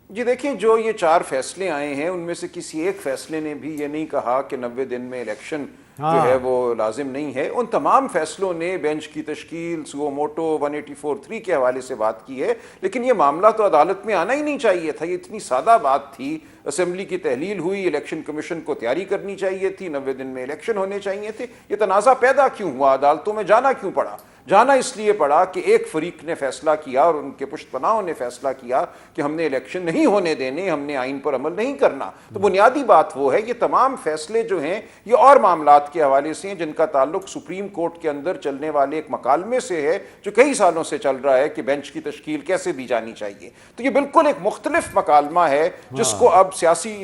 G: جی دیکھیں، جو یہ 4 فیصلے آئے ہیں ان میں سے کسی ایک فیصلے نے بھی یہ نہیں کہا کہ 90 دن میں الیکشن جو ہے وہ لازم نہیں ہے۔ ان تمام فیصلوں نے بینچ کی تشکیل، سو موٹو 184(3) کے حوالے سے بات کی ہے، لیکن یہ معاملہ تو عدالت میں آنا ہی نہیں چاہیے تھا، یہ اتنی سادہ بات تھی۔ اسمبلی کی تحلیل ہوئی، الیکشن کمیشن کو تیاری کرنی چاہیے تھی، 90 دن میں الیکشن ہونے چاہیے تھے۔ یہ تنازع پیدا کیوں ہوا؟ عدالتوں میں جانا کیوں پڑا؟ جانا اس لیے پڑا کہ ایک فریق نے فیصلہ کیا اور ان کے پشت پناہوں نے فیصلہ کیا کہ ہم نے الیکشن نہیں ہونے دینے، ہم نے آئین پر عمل نہیں کرنا۔ تو بنیادی بات وہ ہے، یہ تمام فیصلے جو ہیں یہ اور معاملات کے حوالے سے ہیں جن کا تعلق سپریم کورٹ کے اندر چلنے والے ایک مکالمے سے ہے جو کئی سالوں سے چل رہا ہے کہ بینچ کی تشکیل کیسے دی جانی چاہیے۔ تو یہ بالکل ایک مختلف مکالمہ ہے جس کو اب سیاسی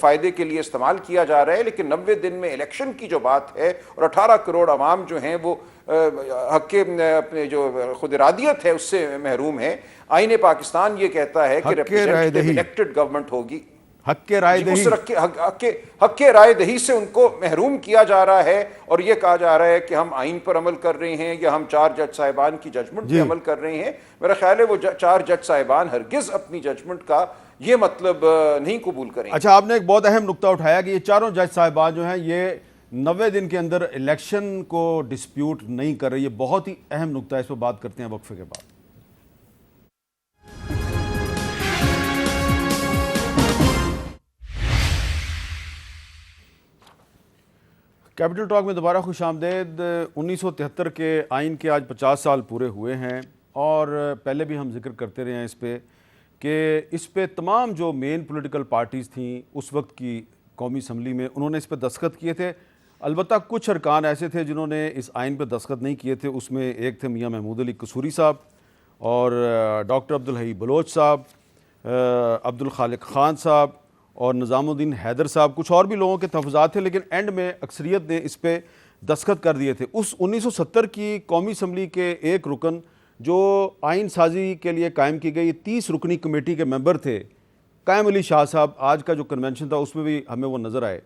G: فائدے کے لیے استعمال کیا جا رہا ہے، لیکن 90 دن میں الیکشن کی جو بات ہے اور 18 کروڑ عوام جو ہیں وہ حق کے اپنے جو خود ارادیت ہے اس سے محروم ہے۔ آئین پاکستان یہ کہتا ہے کہ ریپرزینٹیٹیو الیکٹڈ گورنمنٹ ہوگی،
A: حق کے رائے دہی،
G: حق کے رائے دہی سے ان کو محروم کیا جا رہا ہے، اور یہ کہا جا رہا ہے کہ ہم آئین پر عمل کر رہے ہیں یا ہم 4 جج صاحبان کی ججمنٹ پہ عمل کر رہے ہیں۔ میرا خیال ہے وہ 4 جج صاحبان ہرگز اپنی ججمنٹ کا یہ مطلب نہیں قبول کریں۔
A: اچھا، آپ نے ایک بہت اہم نقطہ اٹھایا کہ یہ 4 جج صاحبان جو ہیں یہ 90 دن کے اندر الیکشن کو ڈسپیوٹ نہیں کر رہے، یہ بہت ہی اہم نقطہ ہے، اس پہ بات کرتے ہیں وقفے کے بعد۔ کیپٹل ٹاک میں دوبارہ خوش آمدید۔ 1973 کے آئین کے آج 50 سال پورے ہوئے ہیں، اور پہلے بھی ہم ذکر کرتے رہے ہیں اس پہ کہ اس پہ تمام جو مین پولیٹیکل پارٹیز تھیں اس وقت کی قومی اسمبلی میں، انہوں نے اس پہ دستخط کیے تھے۔ البتہ کچھ ارکان ایسے تھے جنہوں نے اس آئین پہ دستخط نہیں کیے تھے. اس میں ایک تھے میاں محمود علی قصوری صاحب اور ڈاکٹر عبدالحی بلوچ صاحب, عبدالخالق خان صاحب اور نظام الدین حیدر صاحب. کچھ اور بھی لوگوں کے تحفظات تھے لیکن اینڈ میں اکثریت نے اس پہ دستخط کر دیے تھے. اس 1970 کی قومی اسمبلی کے ایک رکن جو آئین سازی کے لیے قائم کی گئی 30 رکنی کمیٹی کے ممبر تھے قائم علی شاہ صاحب. آج کا جو کنونشن تھا اس میں بھی ہمیں وہ نظر آئے.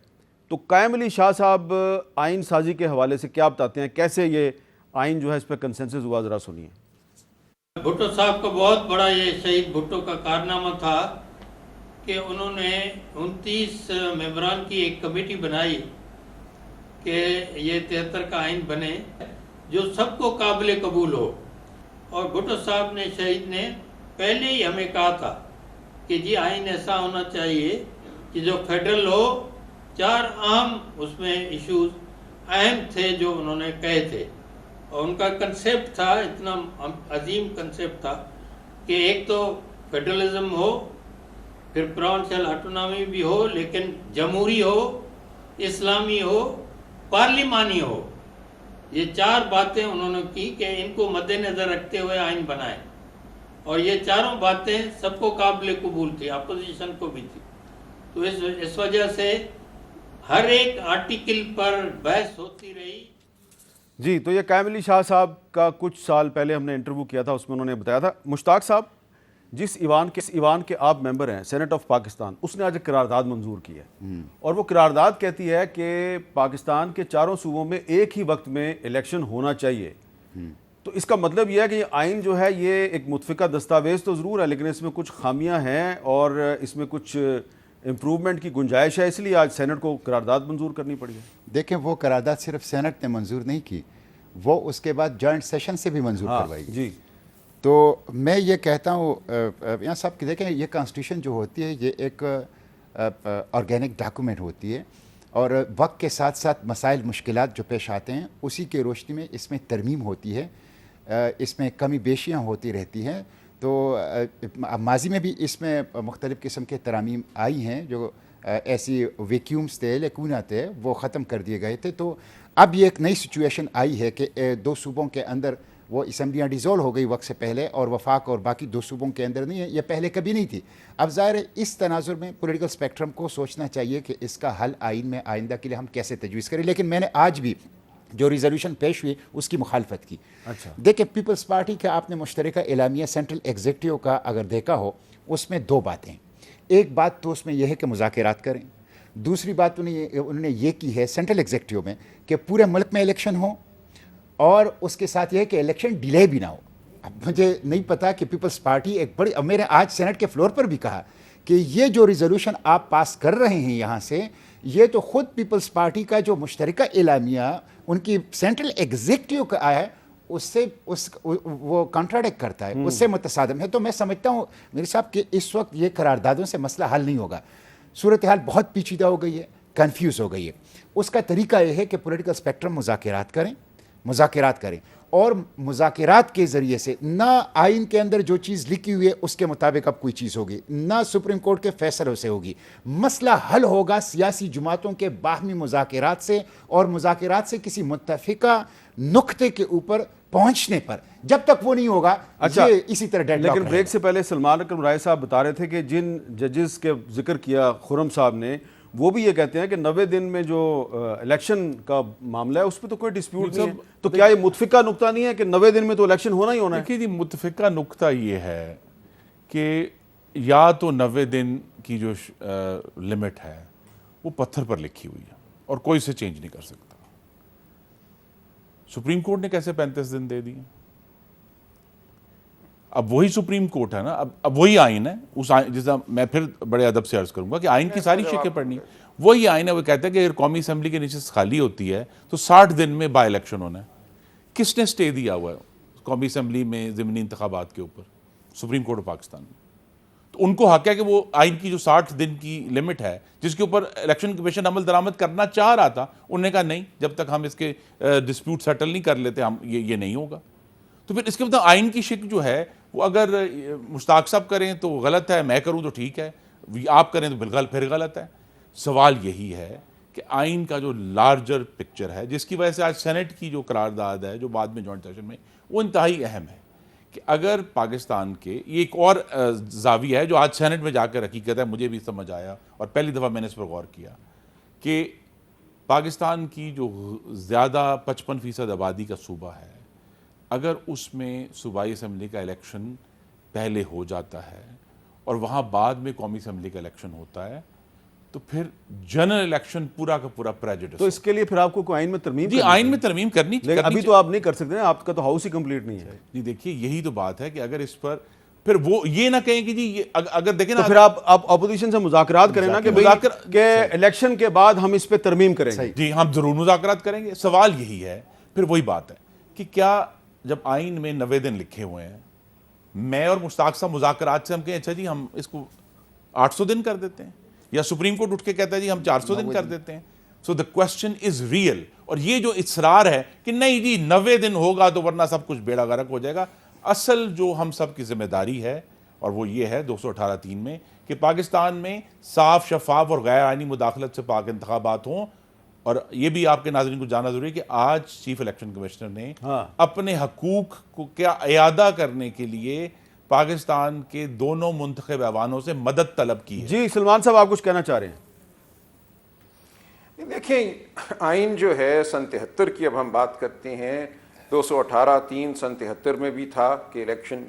A: تو قائم علی شاہ صاحب آئین سازی کے حوالے سے کیا بتاتے ہیں, کیسے یہ آئین جو ہے اس پہ کنسنسس ہوا, ذرا سنیے.
I: بھٹو صاحب کا بہت بڑا یہ شہید بھٹو کا کارنامہ تھا کہ انہوں نے 29 ممبران کی ایک کمیٹی بنائی کہ یہ 73 کا آئین بنے جو سب کو قابل قبول ہو. اور بھٹو صاحب نے شہید نے پہلے ہی ہمیں کہا تھا کہ جی آئین ایسا ہونا چاہیے کہ جو فیڈرل ہو. 4 اہم اس میں ایشوز اہم تھے جو انہوں نے کہے تھے اور ان کا کنسیپٹ تھا, اتنا عظیم کنسیپٹ تھا کہ ایک تو فیڈرلزم ہو, پھر پروونشل آٹونومی بھی ہو لیکن جمہوری ہو, اسلامی ہو, پارلیمانی ہو. یہ 4 باتیں انہوں نے کی کہ ان کو مد نظر رکھتے ہوئے آئین بنائے اور یہ چاروں باتیں سب کو قابل قبول تھی, اپوزیشن کو بھی تھی. تو اس وجہ سے ہر ایک آرٹیکل پر بحث ہوتی رہی.
A: جی, تو یہ قائم علی شاہ صاحب کا کچھ سال پہلے ہم نے انٹرویو کیا تھا, اس میں انہوں نے بتایا تھا. مشتاق صاحب, جس ایوان کے آپ ممبر ہیں, سینٹ آف پاکستان, اس نے آج ایک قرارداد منظور کی ہے اور وہ قرارداد کہتی ہے کہ پاکستان کے 4 صوبوں میں ایک ہی وقت میں الیکشن ہونا چاہیے. تو اس کا مطلب یہ ہے کہ یہ آئین جو ہے یہ ایک متفقہ دستاویز تو ضرور ہے لیکن اس میں کچھ خامیاں ہیں اور اس میں کچھ امپروومنٹ کی گنجائش ہے, اس لیے آج سینٹ کو قرارداد منظور کرنی پڑی ہے.
F: دیکھیں وہ قرارداد صرف سینٹ نے منظور نہیں کی, وہ اس کے بعد جوائنٹ سیشن سے بھی منظور کروائی.
A: جی,
F: تو میں یہ کہتا ہوں یہاں صاحب کہ دیکھیں یہ کانسٹیٹیوشن جو ہوتی ہے یہ ایک آرگینک ڈاکومنٹ ہوتی ہے اور وقت کے ساتھ ساتھ مسائل مشکلات جو پیش آتے ہیں اسی کے روشنی میں اس میں ترمیم ہوتی ہے, اس میں کمی بیشیاں ہوتی رہتی ہیں. تو ماضی میں بھی اس میں مختلف قسم کے ترامیم آئی ہیں جو ایسی ویکیومز تھے, لیکونہ تھے, وہ ختم کر دیے گئے تھے. تو اب یہ ایک نئی سچویشن آئی ہے کہ 2 صوبوں کے اندر وہ اسمبلیاں ڈیزولو ہو گئی وقت سے پہلے اور وفاق اور باقی 2 صوبوں کے اندر نہیں ہے, یہ پہلے کبھی نہیں تھی. اب ظاہر ہے اس تناظر میں پولیٹیکل اسپیکٹرم کو سوچنا چاہیے کہ اس کا حل آئین میں آئندہ کے لیے ہم کیسے تجویز کریں. لیکن میں نے آج بھی جو ریزولوشن پیش ہوئی اس کی مخالفت کی. دیکھیں پیپلز پارٹی کا آپ نے مشترکہ اعلامیہ سینٹرل ایگزیکٹو کا اگر دیکھا ہو اس میں 2 باتیں. ایک بات تو اس میں یہ ہے کہ مذاکرات کریں, دوسری بات انہوں نے یہ کی ہے سینٹرل ایگزیکٹو میں کہ پورے ملک میں الیکشن ہو اور اس کے ساتھ یہ ہے کہ الیکشن ڈیلے بھی نہ ہو. اب مجھے نہیں پتا کہ پیپلز پارٹی ایک بڑی, میں نے آج سینٹ کے فلور پر بھی کہا کہ یہ جو ریزولوشن آپ پاس کر رہے ہیں یہاں سے, یہ تو خود پیپلز پارٹی کا جو مشترکہ اعلامیہ ان کی سینٹرل ایگزیکٹو کا آیا ہے اس سے وہ کانٹراڈکٹ کرتا ہے, اس سے متصادم ہے. تو میں سمجھتا ہوں میرے صاحب کہ اس وقت یہ قراردادوں سے مسئلہ حل نہیں ہوگا. صورتحال بہت پیچیدہ ہو گئی ہے, کنفیوز ہو گئی ہے. اس کا طریقہ یہ ہے کہ پولیٹیکل اسپیکٹرم مذاکرات کریں اور مذاکرات کے ذریعے سے نہ آئین کے اندر جو چیز لکھی ہوئی ہے اس کے مطابق اب کوئی چیز ہوگی, نہ سپریم کورٹ کے فیصلوں سے ہوگی. مسئلہ حل ہوگا سیاسی جماعتوں کے باہمی مذاکرات سے اور مذاکرات سے کسی متفقہ نقطے کے اوپر پہنچنے پر. جب تک وہ نہیں ہوگا یہ اسی طرح ڈیڈ لاک.
A: لیکن بریک سے پہلے سلمان اکرم رائے صاحب بتا رہے تھے کہ جن ججز کے ذکر کیا خرم صاحب نے, وہ بھی یہ کہتے ہیں کہ 90 دن میں جو الیکشن کا معاملہ ہے اس پہ تو کوئی ڈسپیوٹ نہیں ہے. تو کیا یہ متفقہ نقطہ نہیں ہے کہ 90 دن میں تو الیکشن ہونا ہی ہونا ہے؟
E: دیکھیے جی, متفقہ نقطہ یہ ہے کہ یا تو 90 دن کی جو لمٹ ہے وہ پتھر پر لکھی ہوئی ہے اور کوئی سے چینج نہیں کر سکتا. سپریم کورٹ نے کیسے 35 دن دے دیے؟ اب وہی سپریم کورٹ ہے نا, اب وہی آئین ہے. اس جیسا میں پھر بڑے ادب سے عرض کروں گا کہ آئین کی ساری شکیں پڑھنی ہے, وہی آئین ہے. وہ کہتا ہے کہ اگر قومی اسمبلی کی نشست خالی ہوتی ہے تو 60 دن میں بائی الیکشن ہونا ہے. کس نے سٹے دیا ہوا ہے قومی اسمبلی میں ضمنی انتخابات کے اوپر؟ سپریم کورٹ آف پاکستان میں. تو ان کو حق ہے کہ وہ آئین کی جو 60 دن کی لمٹ ہے جس کے اوپر الیکشن کمیشن عمل درآمد کرنا چاہ رہا تھا, انہوں نے کہا نہیں, جب تک ہم اس کے ڈسپیوٹ سیٹل نہیں کر لیتے ہم یہ نہیں ہوگا. تو پھر اس کے بعد آئین کی شک جو ہے وہ اگر مشتاق صاحب کریں تو غلط ہے, میں کروں تو ٹھیک ہے, آپ کریں تو بالکل پھر غلط ہے. سوال یہی ہے کہ آئین کا جو لارجر پکچر ہے، جس کی وجہ سے آج سینٹ کی جو قرارداد ہے جو بعد میں جوائنٹ سیشن میں، وہ انتہائی اہم ہے کہ اگر پاکستان کے، یہ ایک اور زاویہ ہے جو آج سینٹ میں جا کر حقیقت ہے، مجھے بھی سمجھ آیا اور پہلی دفعہ میں نے اس پر غور کیا کہ پاکستان کی جو زیادہ 55% آبادی کا صوبہ ہے، اگر اس میں صوبائی اسمبلی کا الیکشن پہلے ہو جاتا ہے اور وہاں بعد میں قومی اسمبلی کا الیکشن ہوتا ہے تو پھر جنرل الیکشن پورا کا پورا پریجوڈس.
A: تو اس کے لیے پھر آپ کو کوئی آئین میں ترمیم
E: جی آئین میں ترمیم کرنی چاہیے،
A: لیکن ابھی تو آپ نہیں کر سکتے ہیں، آپ کا تو ہاؤس ہی کمپلیٹ نہیں ہے.
E: جی دیکھیے یہی تو بات ہے کہ اگر اس پر پھر وہ یہ نہ کہیں کہ جی یہ اگر دیکھیں نا،
A: تو پھر آپ اپوزیشن سے مذاکرات کریں نا کہ الیکشن کے بعد ہم اس پہ ترمیم کریں گے.
E: جی ہم ضرور مذاکرات کریں گے. سوال یہی ہے پھر وہی بات ہے کہ کیا جب آئین میں 90 دن لکھے ہوئے ہیں، میں اور مشتاق صاحب مذاکرات سے ہم کہیں اچھا جی ہم اس کو 800 دن کر دیتے ہیں، یا سپریم کورٹ اٹھ کے کہتا ہے جی ہم 400 دن کر دیتے ہیں. سو دا کوسچن از ریئل. اور یہ جو اصرار ہے کہ نہیں جی 90 دن ہوگا تو ورنہ سب کچھ بیڑا غرق ہو جائے گا، اصل جو ہم سب کی ذمہ داری ہے اور وہ یہ ہے 218(3) میں کہ پاکستان میں صاف، شفاف اور غیر آئینی مداخلت سے پاک انتخابات ہوں. اور یہ بھی آپ کے ناظرین کو جاننا ضروری ہے کہ آج چیف الیکشن کمشنر نے اپنے حقوق کو کیا اعادہ کرنے کے لیے پاکستان کے دونوں منتخب ایوانوں سے مدد طلب کی ہے.
A: جی سلمان صاحب آپ کچھ کہنا چاہ رہے ہیں؟
G: دیکھیں آئین جو ہے سن 73 کی اب ہم بات کرتے ہیں، 218(3) سن 73 میں بھی تھا کہ الیکشن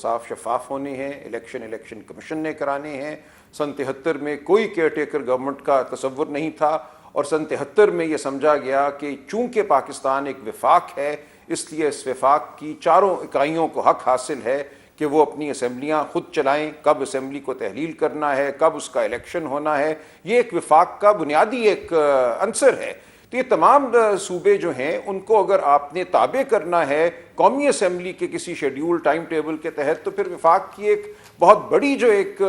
G: صاف شفاف ہونے ہیں، الیکشن کمیشن نے کرانے ہیں. سن 73 میں کوئی کیئر ٹیکر گورنمنٹ کا تصور نہیں تھا، اور سن 73 میں یہ سمجھا گیا کہ چونکہ پاکستان ایک وفاق ہے اس لیے اس وفاق کی چاروں اکائیوں کو حق حاصل ہے کہ وہ اپنی اسمبلیاں خود چلائیں، کب اسمبلی کو تحلیل کرنا ہے، کب اس کا الیکشن ہونا ہے. یہ ایک وفاق کا بنیادی ایک عنصر ہے. تو یہ تمام صوبے جو ہیں ان کو اگر آپ نے تابع کرنا ہے قومی اسمبلی کے کسی شیڈیول ٹائم ٹیبل کے تحت، تو پھر وفاق کی ایک بہت بڑی جو ایک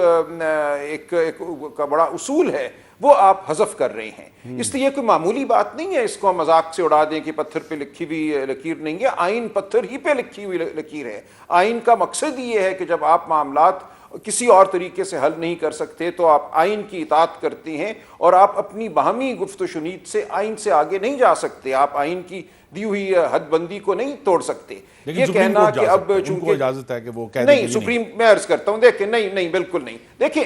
G: بڑا اصول ہے وہ آپ حذف کر رہے ہیں. اس لیے کوئی معمولی بات نہیں ہے، اس کو ہم مذاق سے اڑا دیں کہ پتھر پہ لکھی ہوئی لکیر نہیں ہے. آئین پتھر ہی پہ لکھی ہوئی لکیر ہے. آئین کا مقصد یہ ہے کہ جب آپ معاملات کسی اور طریقے سے حل نہیں کر سکتے تو آپ آئین کی اطاعت کرتے ہیں، اور آپ اپنی باہمی گفت و شنید سے آئین سے آگے نہیں جا سکتے. آپ آئین کی دی ہوئی حد بندی کو نہیں توڑ سکتے. یہ کہنا کہ اب چونکہ
E: اجازت ہے کہ وہ
G: نہیں، سپریم میں عرض کرتا ہوں، دیکھیں نہیں بالکل نہیں. دیکھیں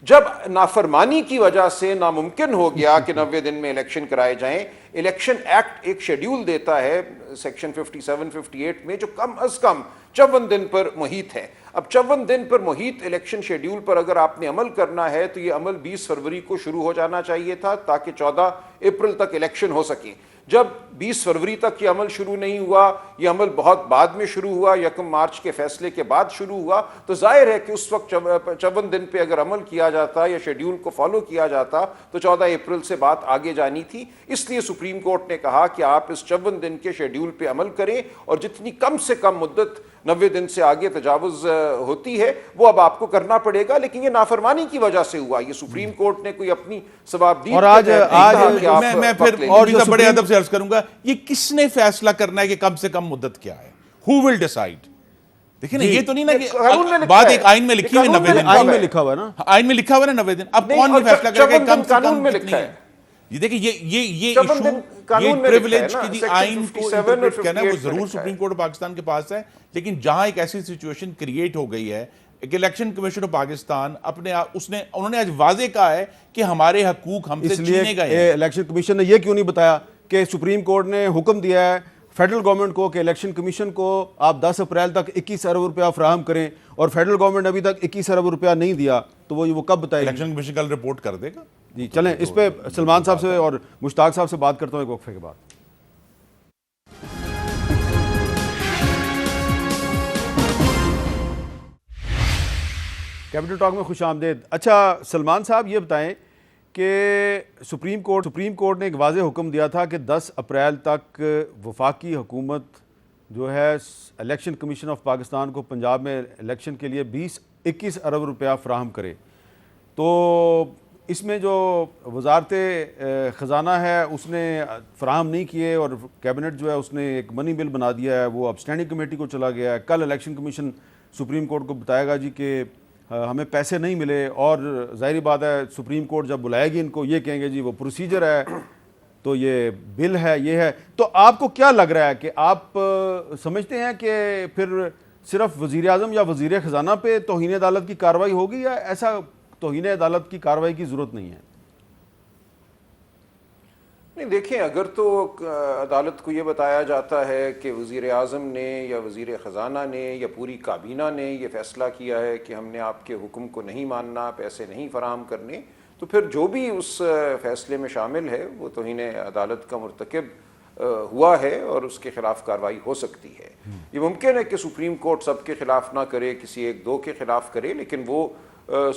G: جب نافرمانی کی وجہ سے ناممکن ہو گیا کہ 90 دن میں الیکشن کرائے جائیں، الیکشن ایکٹ ایک شیڈیول دیتا ہے سیکشن 57-58 میں جو کم از کم 54 دن پر محیط ہے. اب 54 دن پر محیط الیکشن شیڈیول پر اگر آپ نے عمل کرنا ہے تو یہ عمل 20 فروری کو شروع ہو جانا چاہیے تھا تاکہ 14 اپریل تک الیکشن ہو سکے. جب 20 فروری تک یہ عمل شروع نہیں ہوا، یہ عمل بہت بعد میں شروع ہوا، 1 مارچ کے فیصلے کے بعد شروع ہوا، تو ظاہر ہے کہ اس وقت 54 دن پہ اگر عمل کیا جاتا یا شیڈیول کو فالو کیا جاتا تو 14 اپریل سے بات آگے جانی تھی. اس لیے سپریم کورٹ نے کہا کہ آپ اس 54 دن کے شیڈیول پہ عمل کریں، اور جتنی کم سے کم مدت 90 دن سے آگے تجاوز ہوتی ہے وہ اب آپ کو کرنا پڑے گا. لیکن یہ نافرمانی کی وجہ سے ہوا، یہ سپریم کورٹ نے کوئی اپنی ثوابدید.
A: اور
E: میں پھر اور بڑے ادب سے عرض کروں گا، یہ کس نے فیصلہ کرنا ہے کہ کم سے کم مدت کیا ہے؟ Who will decide؟ دیکھیں نا، یہ تو نہیں نا کہ بات ایک آئین میں لکھی ہوئی 90 دن،
A: آئین میں لکھا ہوا ہے نا،
E: آئین میں لکھا ہوا ہے نا 90 دن. اب کون یہ فیصلہ کرے گا کم سے کم کتنی ہے؟ یہ دیکھیں یہ پریولیج کی آئین کو انٹرپریٹ کرنا ہے وہ ضرور سپریم کورٹ پاکستان کے پاس ہے. لیکن جہاں ایک ایسی سچویشن کریٹ ہو گئی ہے کہ الیکشن کمیشن آف پاکستان انہوں نے آج واضح کہا ہے کہ ہمارے حقوق ہم سے چھینے گئے ہیں.
A: الیکشن کمیشن نے یہ کیوں نہیں بتایا کہ سپریم کورٹ نے حکم دیا ہے فیڈرل گورنمنٹ کو کہ الیکشن کمیشن کو آپ 10 اپریل تک 21 ارب روپیہ فراہم کریں، اور فیڈرل گورنمنٹ ابھی تک 21 ارب روپیہ نہیں دیا، تو وہ کب بتائے؟
E: الیکشن کمیشن کل رپورٹ کر دے گا.
A: جی چلیں اس پہ سلمان صاحب سے اور مشتاق صاحب سے بات کرتا ہوں ایک وقفے کے بعد. کیپٹل ٹاک میں خوش آمدید. اچھا سلمان صاحب یہ بتائیں کہ سپریم کورٹ نے ایک واضح حکم دیا تھا کہ 10 اپریل تک وفاقی حکومت جو ہے الیکشن کمیشن آف پاکستان کو پنجاب میں الیکشن کے لیے 21 ارب روپیہ فراہم کرے. تو اس میں جو وزارت خزانہ ہے اس نے فراہم نہیں کیے، اور کیبنٹ جو ہے اس نے ایک منی بل بنا دیا ہے، وہ اب اسٹینڈنگ کمیٹی کو چلا گیا ہے. کل الیکشن کمیشن سپریم کورٹ کو بتائے گا جی کہ ہمیں پیسے نہیں ملے، اور ظاہری بات ہے سپریم کورٹ جب بلائے گی ان کو یہ کہیں گے جی وہ پروسیجر ہے، تو یہ بل ہے، یہ ہے. تو آپ کو کیا لگ رہا ہے کہ آپ سمجھتے ہیں کہ پھر صرف وزیر اعظم یا وزیر خزانہ پہ توہین عدالت کی کارروائی ہوگی، یا ایسا توہین عدالت کی کارروائی کی ضرورت نہیں ہے؟
G: نہیں دیکھیں، اگر تو عدالت کو یہ بتایا جاتا ہے کہ وزیر اعظم نے یا وزیر خزانہ نے یا پوری کابینہ نے یہ فیصلہ کیا ہے کہ ہم نے آپ کے حکم کو نہیں ماننا، پیسے نہیں فراہم کرنے، تو پھر جو بھی اس فیصلے میں شامل ہے وہ توہین عدالت کا مرتکب ہوا ہے اور اس کے خلاف کارروائی ہو سکتی ہے. یہ ممکن ہے کہ سپریم کورٹ سب کے خلاف نہ کرے، کسی ایک دو کے خلاف کرے، لیکن وہ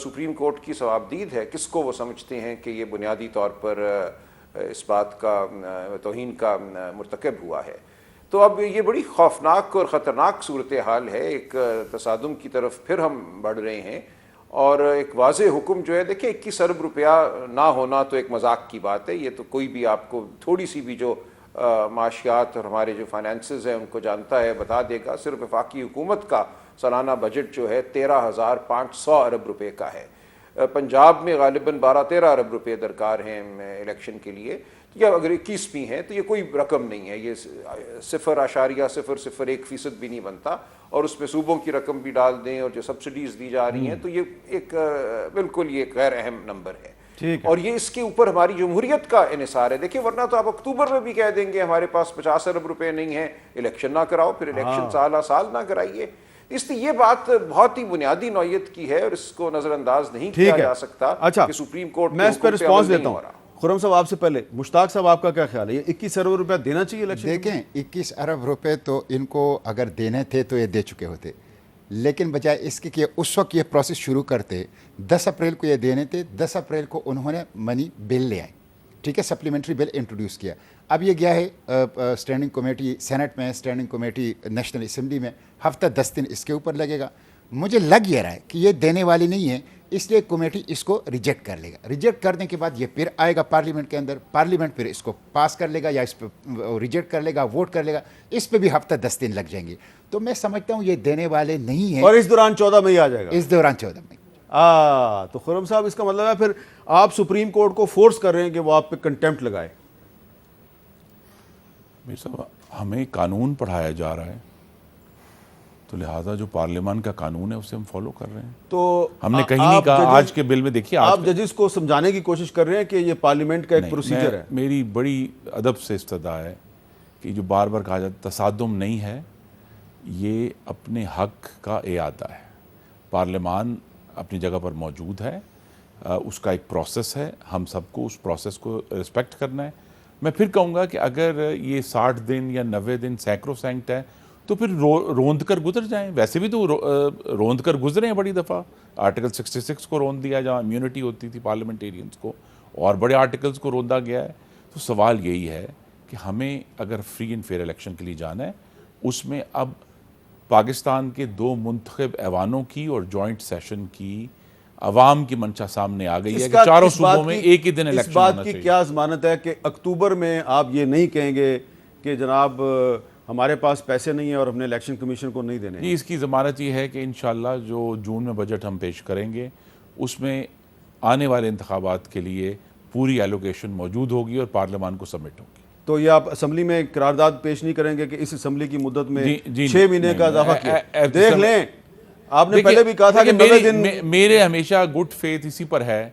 G: سپریم کورٹ کی ثوابدید ہے کس کو وہ سمجھتے ہیں کہ یہ بنیادی طور پر اس بات کا توہین کا مرتکب ہوا ہے. تو اب یہ بڑی خوفناک اور خطرناک صورتحال ہے، ایک تصادم کی طرف پھر ہم بڑھ رہے ہیں. اور ایک واضح حکم جو ہے، دیکھیں 21 ارب روپیہ نہ ہونا تو ایک مذاق کی بات ہے. یہ تو کوئی بھی آپ کو تھوڑی سی بھی جو معاشیات اور ہمارے جو فائنینسز ہیں ان کو جانتا ہے بتا دے گا. صرف وفاقی حکومت کا سالانہ بجٹ جو ہے 13,500 ارب روپے کا ہے. پنجاب میں غالباً 12-13 ارب روپے درکار ہیں الیکشن کے لیے، یا اگر 21 بھی ہیں تو یہ کوئی رقم نہیں ہے، یہ 0.001% بھی نہیں بنتا. اور اس میں صوبوں کی رقم بھی ڈال دیں اور جو سبسڈیز دی جا رہی ہیں تو یہ ایک بالکل یہ غیر اہم نمبر ہے. اور یہ اس کے اوپر ہماری جمہوریت کا انحصار ہے. دیکھیں ورنہ تو آپ اکتوبر میں بھی کہہ دیں گے ہمارے پاس 50 ارب روپے نہیں ہیں، الیکشن نہ کراؤ، پھر الیکشن سال نہ کرائیے. اس لیے یہ بات بہت ہی بنیادی نوعیت کی ہے اور اس کو نظر انداز نہیں کیا جا سکتا کہ سپریم کورٹ
A: میں اس پر رسپانس دیتا ہوں. خرم صاحب آپ سے پہلے مشتاق صاحب آپ کا کیا خیال ہے؟ یہ 21 ارب روپے دینا چاہیے الیکشن؟
F: دیکھیں 21 ارب روپے تو ان کو اگر دینے تھے تو یہ دے چکے ہوتے، لیکن بجائے اس کے کہ اس وقت یہ پروسیس شروع کرتے، 10 اپریل کو یہ دینے تھے. 10 اپریل کو انہوں نے منی بل لے آئے، ٹھیک ہے، سپلیمنٹری بل انٹروڈیوس کیا. اب یہ گیا ہے اسٹینڈنگ کمیٹی سینٹ میں، اسٹینڈنگ کمیٹی نیشنل اسمبلی میں، ہفتہ 10 دن اس کے اوپر لگے گا. مجھے لگ یہ رہا ہے کہ یہ دینے والی نہیں ہے، اس لیے کمیٹی اس کو ریجیکٹ کر لے گا. ریجیکٹ کرنے کے بعد یہ پھر آئے گا پارلیمنٹ کے اندر، پارلیمنٹ پھر اس کو پاس کر لے گا یا اس پہ ریجیکٹ کر لے گا، ووٹ کر لے گا. اس پہ بھی ہفتہ 10 دن لگ جائیں گے. تو میں سمجھتا ہوں یہ دینے والے نہیں ہیں.
A: اور اس دوران 14 مئی آ جائے گا.
F: اس دوران 14 مئی.
A: تو خرم صاحب اس کا مطلب ہے پھر آپ سپریم کورٹ کو فورس کر رہے ہیں کہ وہ آپ پہ کنٹیمپٹ لگائے.
E: ہمیں قانون پڑھایا جا رہا ہے، تو لہٰذا جو پارلیمان کا قانون ہے اسے ہم فالو کر رہے ہیں. تو ہم نے کہیں نہیں کہا آج کے بل میں دیکھیے
A: آپ ججز کو سمجھانے کی کوشش کر رہے ہیں کہ یہ پارلیمنٹ کا ایک پروسیجر ہے.
E: میری بڑی ادب سے استدعا ہے کہ جو بار بار کہا جاتا تصادم نہیں ہے، یہ اپنے حق کا اعادہ ہے. پارلیمان اپنی جگہ پر موجود ہے، اس کا ایک پروسیس ہے، ہم سب کو اس پروسیس کو رسپیکٹ کرنا ہے. میں پھر کہوں گا کہ اگر یہ 60 دن یا 90 دن سینکڑو سینکٹ ہے تو پھر روند کر گزر جائیں. ویسے بھی تو روند کر گزرے ہیں بڑی دفعہ. آرٹیکل 66 کو روند دیا جہاں امیونٹی ہوتی تھی پارلیمنٹیرینز کو، اور بڑے آرٹیکلز کو روندا گیا ہے. تو سوال یہی ہے کہ ہمیں اگر فری اینڈ فیئر الیکشن کے لیے جانا ہے، اس میں اب پاکستان کے 2 منتخب ایوانوں کی اور جوائنٹ سیشن کی عوام کی منشا سامنے آ گئی ہے کہ چاروں صوبوں میں ایک ہی دن الیکشن ہونا چاہیے.
A: اس بات کی کیا ضمانت ہے کہ اکتوبر میں آپ یہ نہیں کہیں گے کہ جناب ہمارے پاس پیسے نہیں ہیں اور ہم نے الیکشن کمیشن کو نہیں دینے؟
E: جی اس کی ضمانت یہ ہے کہ انشاءاللہ جو جون میں بجٹ ہم پیش کریں گے اس میں آنے والے انتخابات کے لیے پوری ایلوکیشن موجود ہوگی اور پارلیمان کو سبمٹ ہوگی.
A: تو یہ آپ اسمبلی میں قرارداد پیش نہیں کریں گے کہ اس اسمبلی کی مدت میں 6 مہینے کا اضافہ کیا؟ دیکھ لیں، آپ نے پہلے بھی کہا تھا کہ 90 دن.
E: میرے ہمیشہ گڈ فیتھ اسی پر ہے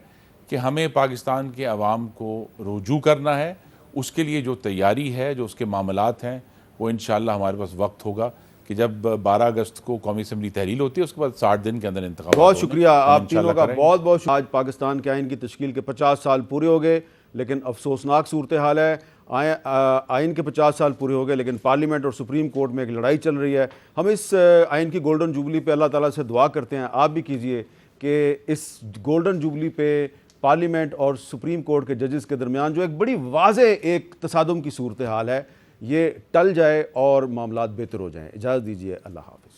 E: کہ ہمیں پاکستان کے عوام کو رجوع کرنا ہے. اس کے لیے جو تیاری ہے، جو اس کے معاملات ہیں، وہ انشاءاللہ ہمارے پاس وقت ہوگا کہ جب 12 اگست کو قومی اسمبلی تحلیل ہوتی ہے اس کے بعد 60 دن کے اندر انتخابات.
A: بہت شکریہ آپ تینوں کا، بہت بہت شکریہ. آج پاکستان کے آئین کی تشکیل کے 50 سال پورے ہو گئے، لیکن افسوسناک صورتحال ہے. آئین کے 50 سال پورے ہو گئے لیکن پارلیمنٹ اور سپریم کورٹ میں ایک لڑائی چل رہی ہے. ہم اس آئین کی گولڈن جوبلی پہ اللہ تعالیٰ سے دعا کرتے ہیں، آپ بھی کیجئے کہ اس گولڈن جوبلی پہ پارلیمنٹ اور سپریم کورٹ کے ججز کے درمیان جو ایک بڑی واضح ایک تصادم کی صورتحال ہے، یہ ٹل جائے اور معاملات بہتر ہو جائیں. اجازت دیجئے، اللہ حافظ.